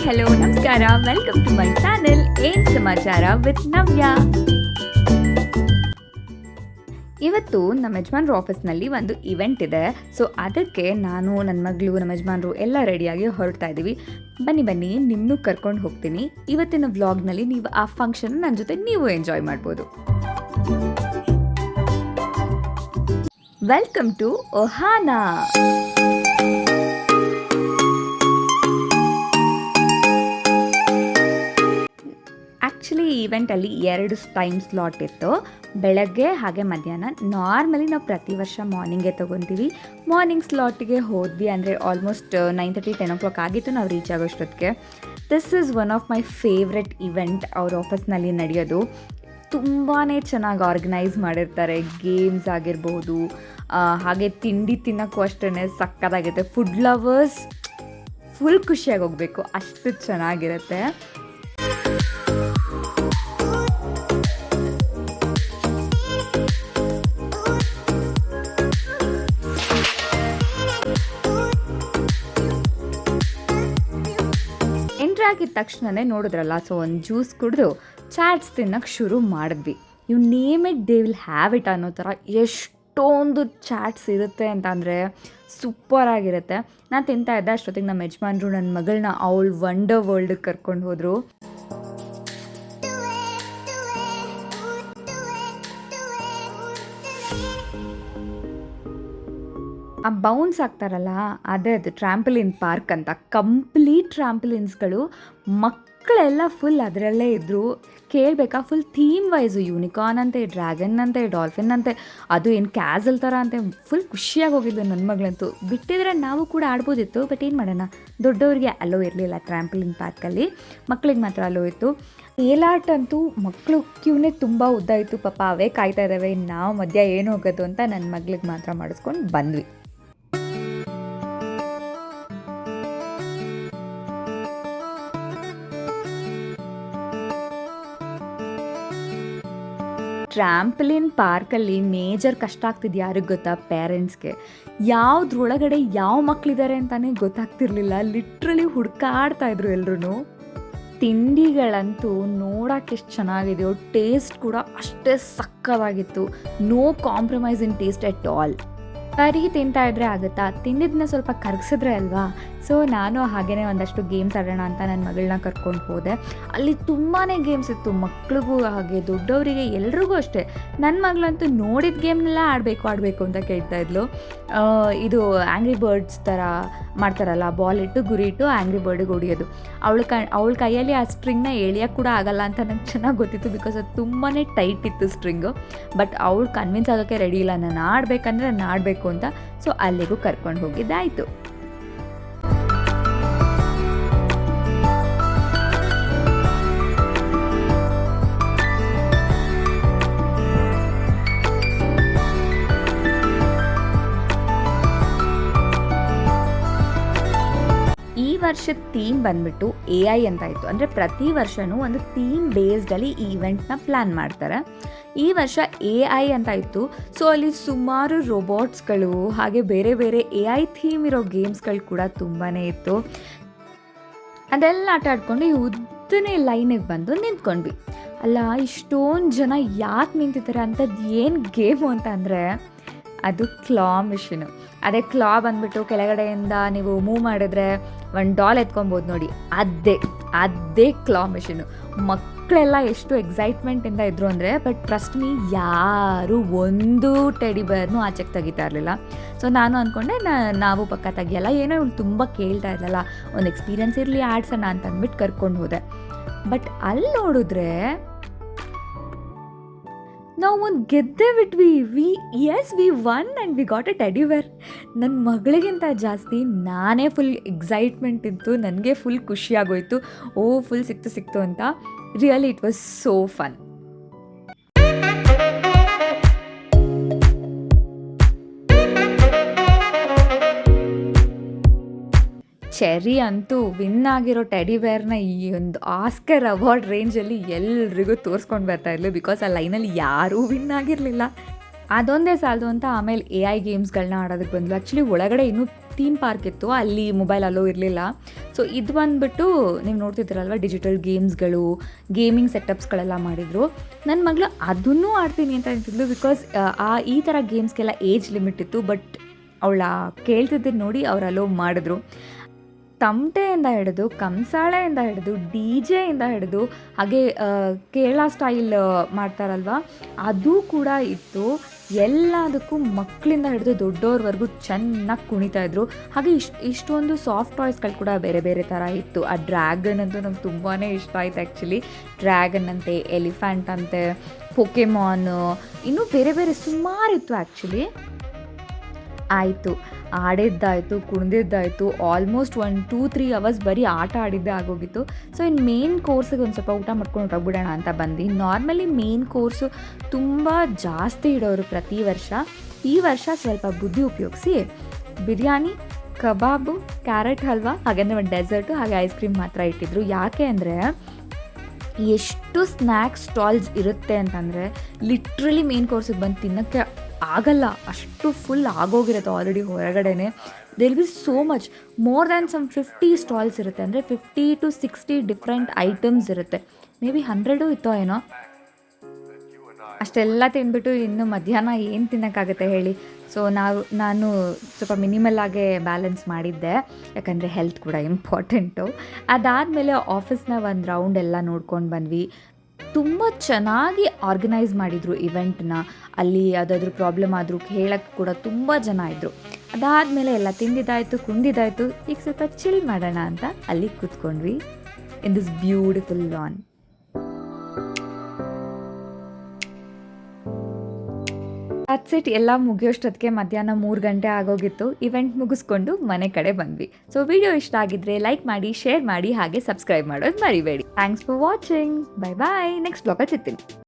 Hello ನಮಸ್ಕಾರ, welcome to my channel ಏನ್ ಸಮಾಚಾರ ವಿತ್ ನವ್ಯ. ಇವತ್ತು ನಮ್ಮ ಯಜಮಾನ್ರ ಆಫೀಸ್ನಲ್ಲಿ ಒಂದು ಇವೆಂಟ್ ಇದೆ. ಸೊ ಅದಕ್ಕೆ ನಾನು, ನನ್ನ ಮಗಳು, ನಮ್ಮ ಯಜಮಾನ್ರು ಎಲ್ಲ ರೆಡಿಯಾಗಿ ಹೊರಡ್ತಾ ಇದ್ದೀವಿ. ಬನ್ನಿ ನಿಮ್ಮನ್ನು ಕರ್ಕೊಂಡು ಹೋಗ್ತೀನಿ. ಇವತ್ತಿನ ವ್ಲಾಗ್ನಲ್ಲಿ ನೀವು ಆ ಫಂಕ್ಷನ್ ನನ್ನ ಜೊತೆ ನೀವು ಎಂಜಾಯ್ ಮಾಡ್ಬೋದು. Welcome to ಒಹಾನಾ. ಆ್ಯಕ್ಚುಲಿ ಈ ಇವೆಂಟಲ್ಲಿ 2 ಟೈಮ್ ಸ್ಲಾಟ್ ಇತ್ತು, ಬೆಳಗ್ಗೆ ಹಾಗೆ ಮಧ್ಯಾಹ್ನ. ನಾರ್ಮಲಿ ನಾವು ಪ್ರತಿ ವರ್ಷ ಮಾರ್ನಿಂಗೇ ತೊಗೊತೀವಿ. ಮಾರ್ನಿಂಗ್ ಸ್ಲಾಟಿಗೆ ಹೋದ್ವಿ ಅಂದರೆ ಆಲ್ಮೋಸ್ಟ್ 9:30 10 o'clock ಆಗಿತ್ತು ನಾವು ರೀಚ್ ಆಗೋಷ್ಟೊತ್ತಿಗೆ. This is one of my favourite event ಅವ್ರ ಆಫೀಸ್ನಲ್ಲಿ ನಡೆಯೋದು. ತುಂಬಾ ಚೆನ್ನಾಗಿ ಆರ್ಗನೈಸ್ ಮಾಡಿರ್ತಾರೆ. ಗೇಮ್ಸ್ ಆಗಿರ್ಬೋದು, ಹಾಗೆ ತಿಂಡಿ ತಿನ್ನೋಕ್ಕೂ ಅಷ್ಟೇ ಸಕ್ಕತ್ತಾಗಿರುತ್ತೆ. ಫುಡ್ ಲವರ್ಸ್ ಫುಲ್ ಖುಷಿಯಾಗಿ ಹೋಗಬೇಕು, ಅಷ್ಟು ಚೆನ್ನಾಗಿರುತ್ತೆ. ಎಂಟ್ರಿ ಆಗಿದ ತಕ್ಷಣವೇ ನೋಡಿದ್ರಲ್ಲ, ಸೊ ಒಂದು ಜ್ಯೂಸ್ ಕುಡಿದು ಚಾಟ್ಸ್ ತಿನ್ನೋಕ್ಕೆ ಶುರು ಮಾಡಿದ್ವಿ. You name it they will have it ಅನ್ನೋ ಥರ ಎಷ್ಟೊಂದು ಚಾಟ್ಸ್ ಇರುತ್ತೆ ಅಂತ ಅಂದರೆ ಸೂಪರಾಗಿರುತ್ತೆ. ನಾನು ತಿಂತಾ ಇದ್ದೆ ಅಷ್ಟೊತ್ತಿಗೆ ನಮ್ಮ ಯಜಮಾನ್ರು ನನ್ನ ಮಗಳನ್ನ ಅವಳು ವಂಡರ್ ವರ್ಲ್ಡ್ಗೆ ಕರ್ಕೊಂಡು ಹೋದರು. ಆ ಬೌನ್ಸ್ ಆಗ್ತಾರಲ್ಲ, ಅದೇ ಅದು ಟ್ರ್ಯಾಂಪಲಿನ್ ಪಾರ್ಕ್ ಅಂತ. ಕಂಪ್ಲೀಟ್ ಟ್ರ್ಯಾಂಪಲಿನ್ಸ್ಗಳು, ಮಕ್ಕಳೆಲ್ಲ ಫುಲ್ ಅದರಲ್ಲೇ ಇದ್ದರು. ಕೇಳಬೇಕಾ, ಫುಲ್ ಥೀಮ್ ವೈಸು, ಯೂನಿಕಾರ್ನ್ ಅಂತೆ, ಡ್ರ್ಯಾಗನ್ ಅಂತೆ, ಡಾಲ್ಫಿನ್ ಅಂತೆ, ಅದು ಏನು ಕ್ಯಾಸಲ್ ಥರ ಅಂತೆ. ಫುಲ್ ಖುಷಿಯಾಗಿ ಹೋಗಿದ್ದು ನನ್ನ ಮಗಳಂತೂ. ಬಿಟ್ಟಿದ್ರೆ ನಾವು ಕೂಡ ಆಡ್ಬೋದಿತ್ತು, ಬಟ್ ಏನು ಮಾಡೋಣ, ದೊಡ್ಡವರಿಗೆ ಅಲ್ಲೋ ಇರಲಿಲ್ಲ ಟ್ರ್ಯಾಂಪಲಿನ್ ಪಾರ್ಕಲ್ಲಿ, ಮಕ್ಕಳಿಗೆ ಮಾತ್ರ ಅಲ್ಲೋ ಇತ್ತು. ಏಲಾಟ್ ಅಂತೂ ಮಕ್ಕಳು ಕ್ಯೂನೇ ತುಂಬ ಉದ್ದ ಇತ್ತು, ಪಾಪ ಅವೇ ಕಾಯ್ತಾ ಇದ್ದಾವೆ. ನಾವು ಮಧ್ಯ ಏನು ಹೋಗೋದು ಅಂತ ನನ್ನ ಮಗಳಿಗೆ ಮಾತ್ರ ಮಾಡಿಸ್ಕೊಂಡು ಬಂದ್ವಿ. ಟ್ರ್ಯಾಂಪಲಿನ್ ಪಾರ್ಕಲ್ಲಿ ಮೇಜರ್ ಕಷ್ಟ ಆಗ್ತಿದ್ದು ಯಾರಿಗೆ ಗೊತ್ತಾ? ಪೇರೆಂಟ್ಸ್ಗೆ. ಯಾವುದ್ರೊಳಗಡೆ ಯಾವ ಮಕ್ಕಳಿದ್ದಾರೆ ಅಂತಲೇ ಗೊತ್ತಾಗ್ತಿರ್ಲಿಲ್ಲ. ಲಿಟ್ರಲಿ ಹುಡುಕಾಡ್ತಾಯಿದ್ರು ಎಲ್ಲರೂ. ತಿಂಡಿಗಳಂತೂ ನೋಡೋಕ್ಕೆ ಎಷ್ಟು ಚೆನ್ನಾಗಿದೆಯೋ, ಟೇಸ್ಟ್ ಕೂಡ ಅಷ್ಟೇ ಸಕ್ಕತ್ತಾಗಿತ್ತು. No compromise in taste at all. ಸರಿ ತಿಂತಾ ಇದ್ರೆ ಆಗುತ್ತಾ, ತಿಂದಿದ್ದನ್ನ ಸ್ವಲ್ಪ ಕರಗಿಸಿದ್ರೆ ಅಲ್ವಾ. ಸೊ ನಾನು ಹಾಗೇ ಒಂದಷ್ಟು ಗೇಮ್ಸ್ ಆಡೋಣ ಅಂತ ನನ್ನ ಮಗಳನ್ನ ಕರ್ಕೊಂಡು ಹೋದೆ. ಅಲ್ಲಿ ತುಂಬಾ ಗೇಮ್ಸ್ ಇತ್ತು, ಮಕ್ಳಿಗೂ ಹಾಗೆ ದೊಡ್ಡವರಿಗೆ ಎಲ್ರಿಗೂ ಅಷ್ಟೇ. ನನ್ನ ಮಗಳಂತೂ ನೋಡಿದ ಗೇಮ್ನೆಲ್ಲ ಆಡಬೇಕು ಅಂತ ಕೇಳ್ತಾ ಇದ್ಲು. ಇದು ಆ್ಯಂಗ್ರಿ ಬರ್ಡ್ಸ್ ಥರ ಮಾಡ್ತಾರಲ್ಲ, ಬಾಲ್ ಇಟ್ಟು ಗುರಿ ಇಟ್ಟು ಆ್ಯಂಗ್ರಿ ಬರ್ಡಿಗೆ ಹೊಡಿಯೋದು. ಅವಳ ಕೈಯಲ್ಲಿ ಆ ಸ್ಟ್ರಿಂಗ್ನ ಎಳಿಯೋಕ್ಕೆ ಕೂಡ ಆಗಲ್ಲ ಅಂತ ನಂಗೆ ಚೆನ್ನಾಗಿ ಗೊತ್ತಿತ್ತು, ಬಿಕಾಸ್ ಅದು ತುಂಬಾ ಟೈಟ್ ಇತ್ತು ಸ್ಟ್ರಿಂಗು. ಬಟ್ ಅವಳು ಕನ್ವಿನ್ಸ್ ಆಗೋಕ್ಕೆ ರೆಡಿ ಇಲ್ಲ, ನಾನು ಆಡಬೇಕಂದ್ರೆ ನಾನು ಆಡಬೇಕು ಅಂತ. ಸೊ ಅಲ್ಲಿಗೂ ಕರ್ಕೊಂಡು ಹೋಗಿದ್ದಾಯಿತು. ಈ ವರ್ಷದ ಥೀಮ್ ಬಂದ್ಬಿಟ್ಟು AI ಅಂತ ಇತ್ತು. ಅಂದರೆ ಪ್ರತಿ ವರ್ಷವೂ ಒಂದು ಥೀಮ್ ಬೇಸ್ಡಲ್ಲಿ ಈ ಇವೆಂಟ್ನ ಪ್ಲ್ಯಾನ್ ಮಾಡ್ತಾರೆ. ಈ ವರ್ಷ AI ಅಂತ ಇತ್ತು. ಸೊ ಅಲ್ಲಿ ಸುಮಾರು ರೋಬೋಟ್ಸ್ಗಳು ಹಾಗೆ ಬೇರೆ ಬೇರೆ AI ಥೀಮ್ ಇರೋ ಗೇಮ್ಸ್ಗಳು ಕೂಡ ತುಂಬಾ ಇತ್ತು. ಅದೆಲ್ಲ ಆಟ ಆಡ್ಕೊಂಡು ಈ ಉದ್ದನೇ ಲೈನಿಗೆ ಬಂದು ನಿಂತ್ಕೊಂಡ್ವಿ. ಅಲ್ಲ, ಇಷ್ಟೊಂದು ಜನ ಯಾಕೆ ನಿಂತಿದ್ದಾರೆ ಅಂಥದ್ದು ಏನು ಗೇಮು ಅಂತ ಅಂದರೆ, ಅದು ಕ್ಲಾ ಮಿಷಿನು. ಅದೇ ಕ್ಲಾ ಬಂದುಬಿಟ್ಟು ಕೆಳಗಡೆಯಿಂದ ನೀವು ಮೂವ್ ಮಾಡಿದ್ರೆ ಒಂದು ಡಾಲ್ ಎತ್ಕೊಬೋದು ನೋಡಿ, ಅದೇ ಕ್ಲಾ ಮಿಷಿನು. ಮಕ್ಕಳೆಲ್ಲ ಎಷ್ಟು ಎಕ್ಸೈಟ್ಮೆಂಟಿಂದ ಇದ್ದರು ಅಂದರೆ, ಬಟ್ ಟ್ರಸ್ಟ್ ಮೀ, ಯಾರು ಒಂದು ಟೆಡಿ ಬೇರ್ನೂ ಆಚೆಗೆ ತೆಗಿತಾ ಇರಲಿಲ್ಲ. ಸೊ ನಾನು ಅಂದ್ಕೊಂಡೆ ನಾವು ಪಕ್ಕ ತೆಗಿಯಲ್ಲ, ಏನೋ ಇವಳು ತುಂಬ ಕೇಳ್ತಾ ಇದ್ದಲ್ಲ, ಒಂದು ಎಕ್ಸ್ಪೀರಿಯನ್ಸ್ ಇರಲಿ ಆಡ್ಸೋಣ ಅಂತ ಅಂದ್ಬಿಟ್ಟು ಕರ್ಕೊಂಡು ಹೋದೆ. ಬಟ್ ಅಲ್ಲಿ ನೋಡಿದ್ರೆ ನಾವು ಒಂದು ಗೆದ್ದೇ ಬಿಟ್ವಿ. We won and we got a teddy bear. ನನ್ನ ಮಗಳಿಗಿಂತ ಜಾಸ್ತಿ ನಾನೇ ಫುಲ್ ಎಕ್ಸೈಟ್ಮೆಂಟ್ ಇತ್ತು, ನನಗೆ ಫುಲ್ ಖುಷಿಯಾಗೋಯ್ತು. ಫುಲ್ ಸಿಕ್ತು ಅಂತ. Really it was so fun. Cherry ಅಂತೂ ವಿನ್ ಆಗಿರೋ ಟೆಡಿ ಬೇರ್ನ ಈ ಒಂದು ಆಸ್ಕರ್ ಅವಾರ್ಡ್ ರೇಂಜಲ್ಲಿ ಎಲ್ರಿಗೂ ತೋರಿಸ್ಕೊಂಡು ಬರ್ತಾ ಇದ್ಲು, ಬಿಕಾಸ್ ಆ ಲೈನಲ್ಲಿ ಯಾರೂ ವಿನ್ ಆಗಿರಲಿಲ್ಲ. ಅದೊಂದೇ ಸಾಲದು ಅಂತ ಆಮೇಲೆ AI ಗೇಮ್ಸ್ಗಳನ್ನ ಆಡೋದಕ್ಕೆ ಬಂದ್ಲು. ಆ್ಯಕ್ಚುಲಿ ಒಳಗಡೆ ಇನ್ನೂ ಥೀಮ್ ಪಾರ್ಕ್ ಇತ್ತು, ಅಲ್ಲಿ ಮೊಬೈಲ್ ಅಲೋ ಇರಲಿಲ್ಲ. ಸೊ ಇದು ಬಂದುಬಿಟ್ಟು ನೀವು ನೋಡ್ತಿದ್ದೀರಲ್ವ, ಡಿಜಿಟಲ್ ಗೇಮ್ಸ್ಗಳು, ಗೇಮಿಂಗ್ ಸೆಟಪ್ಸ್ಗಳೆಲ್ಲ ಮಾಡಿದರು. ನನ್ನ ಮಗಳು ಅದನ್ನೂ ಆಡ್ತೀನಿ ಅಂತ ಅಂತಿದ್ಲು, ಬಿಕಾಸ್ ಈ ಥರ ಗೇಮ್ಸ್ಗೆಲ್ಲ ಏಜ್ ಲಿಮಿಟ್ ಇತ್ತು. ಬಟ್ ಅವಳ ಕೇಳ್ತಿದ್ದನ್ನು ನೋಡಿ ಅವ್ರು ಅಲೋ ಮಾಡಿದ್ರು. ತಮಟೆಯಿಂದ ಹಿಡಿದು, ಕಂಸಾಳೆಯಿಂದ ಹಿಡಿದು, ಡಿ ಜೆಯಿಂದ ಹಿಡಿದು, ಹಾಗೆ ಕೇರಳ ಸ್ಟೈಲ್ ಮಾಡ್ತಾರಲ್ವ ಅದು ಕೂಡ ಇತ್ತು. ಎಲ್ಲದಕ್ಕೂ ಮಕ್ಕಳಿಂದ ಹಿಡಿದು ದೊಡ್ಡವ್ರವರೆಗೂ ಚೆನ್ನಾಗಿ ಕುಣಿತಾಯಿದ್ರು. ಹಾಗೆ ಇಷ್ಟೊಂದು ಸಾಫ್ಟ್ ಟಾಯ್ಸ್ಗಳು ಕೂಡ ಬೇರೆ ಬೇರೆ ಥರ ಇತ್ತು. ಆ ಡ್ರ್ಯಾಗನ್ ಅಂತೂ ನಂಗೆ ತುಂಬಾ ಇಷ್ಟ ಆಯಿತು ಆ್ಯಕ್ಚುಲಿ. ಡ್ರ್ಯಾಗನ್ ಅಂತೆ, ಎಲಿಫೆಂಟ್ ಅಂತೆ, ಪೊಕೆಮಾನ್, ಇನ್ನೂ ಬೇರೆ ಬೇರೆ ಸುಮಾರು ಇತ್ತು ಆ್ಯಕ್ಚುಲಿ. ಆಯಿತು, ಆಡಿದ್ದಾಯಿತು, ಕುಣಿದಿದ್ದಾಯಿತು. ಆಲ್ಮೋಸ್ಟ್ 1-2-3 ಅವರ್ಸ್ ಬರೀ ಆಟ ಆಡಿದ್ದೇ ಆಗೋಗಿತ್ತು. ಸೊ ಇನ್ನು ಮೇನ್ ಕೋರ್ಸಿಗೆ ಒಂದು ಸ್ವಲ್ಪ ಊಟ ಮಾಡ್ಕೊಂಡು ಹೊರಬಿಡೋಣ ಅಂತ ಬಂದ್ವಿ. ನಾರ್ಮಲಿ ಮೇನ್ ಕೋರ್ಸು ತುಂಬ ಜಾಸ್ತಿ ಇಡೋರು ಪ್ರತಿ ವರ್ಷ. ಈ ವರ್ಷ ಸ್ವಲ್ಪ ಬುದ್ಧಿ ಉಪಯೋಗಿಸಿ ಬಿರಿಯಾನಿ, ಕಬಾಬು, ಕ್ಯಾರೆಟ್ ಹಲ್ವಾ, ಹಾಗೆಂದರೆ ಒಂದು ಡೆಸರ್ಟು, ಹಾಗೆ ಐಸ್ ಕ್ರೀಮ್ ಮಾತ್ರ ಇಟ್ಟಿದ್ರು. ಯಾಕೆ ಅಂದರೆ ಎಷ್ಟು ಸ್ನ್ಯಾಕ್ಸ್ ಸ್ಟಾಲ್ಸ್ ಇರುತ್ತೆ ಅಂತಂದರೆ ಲಿಟ್ರಲಿ ಮೇನ್ ಕೋರ್ಸಿಗೆ ಬಂದು ತಿನ್ನೋಕ್ಕೆ ಆಗಲ್ಲ, ಅಷ್ಟು ಫುಲ್ ಆಗೋಗಿರುತ್ತೆ ಆಲ್ರೆಡಿ ಹೊರಗಡೆನೆ. There be so much, more than some 50 stalls ಇರುತ್ತೆ. ಅಂದರೆ 50 to 60 ಡಿಫ್ರೆಂಟ್ ಐಟಮ್ಸ್ ಇರುತ್ತೆ. ಮೇ ಬಿ 100 ಇತ್ತೋ ಏನೋ. ಅಷ್ಟೆಲ್ಲ ತಿಂದ್ಬಿಟ್ಟು ಇನ್ನು ಮಧ್ಯಾಹ್ನ ಏನು ತಿನ್ನೋಕ್ಕಾಗುತ್ತೆ ಹೇಳಿ. ಸೊ ನಾನು ಸ್ವಲ್ಪ ಮಿನಿಮಲ್ಲಾಗೆ ಬ್ಯಾಲೆನ್ಸ್ ಮಾಡಿದ್ದೆ, ಯಾಕಂದರೆ ಹೆಲ್ತ್ ಕೂಡ ಇಂಪಾರ್ಟೆಂಟು. ಅದಾದಮೇಲೆ ಆಫೀಸ್ನ ಒಂದು ರೌಂಡ್ ಎಲ್ಲ ನೋಡ್ಕೊಂಡು ಬಂದ್ವಿ. ತುಂಬ ಚೆನ್ನಾಗಿ ಆರ್ಗನೈಸ್ ಮಾಡಿದರು ಇವೆಂಟ್ನ. ಅಲ್ಲಿ ಯಾವುದಾದ್ರೂ ಪ್ರಾಬ್ಲಮ್ ಆದರೂ ಹೇಳೋಕ್ಕೆ ಕೂಡ ತುಂಬ ಜನ ಇದ್ದರು. ಅದಾದಮೇಲೆ ಎಲ್ಲ ತಿಂದಿದ್ದಾಯಿತು, ಕುಂದಿದ್ದಾಯಿತು. ಈಗ ಸ್ವಲ್ಪ ಚಿಲ್ ಮಾಡೋಣ ಅಂತ ಅಲ್ಲಿ ಕೂತ್ಕೊಂಡ್ವಿ in this beautiful lawn. That's it. ಎಲ್ಲ ಮುಗಿಯೋಷ್ಟೊತ್ತಿಗೆ ಮಧ್ಯಾಹ್ನ 3 ಗಂಟೆ ಆಗೋಗಿತ್ತು. ಇವೆಂಟ್ ಮುಗಿಸ್ಕೊಂಡು ಮನೆ ಕಡೆ ಬಂದ್ವಿ. ಸೊ ವಿಡಿಯೋ ಇಷ್ಟ ಆಗಿದ್ರೆ ಲೈಕ್ ಮಾಡಿ, ಶೇರ್ ಮಾಡಿ, ಹಾಗೆ ಸಬ್ಸ್ಕ್ರೈಬ್ ಮಾಡೋದು ಮರಿಬೇಡಿ. Thanks for watching. Bye bye. Next ಬ್ಲಾಗಲ್ಲಿ ಸಿಗ್ತೀನಿ.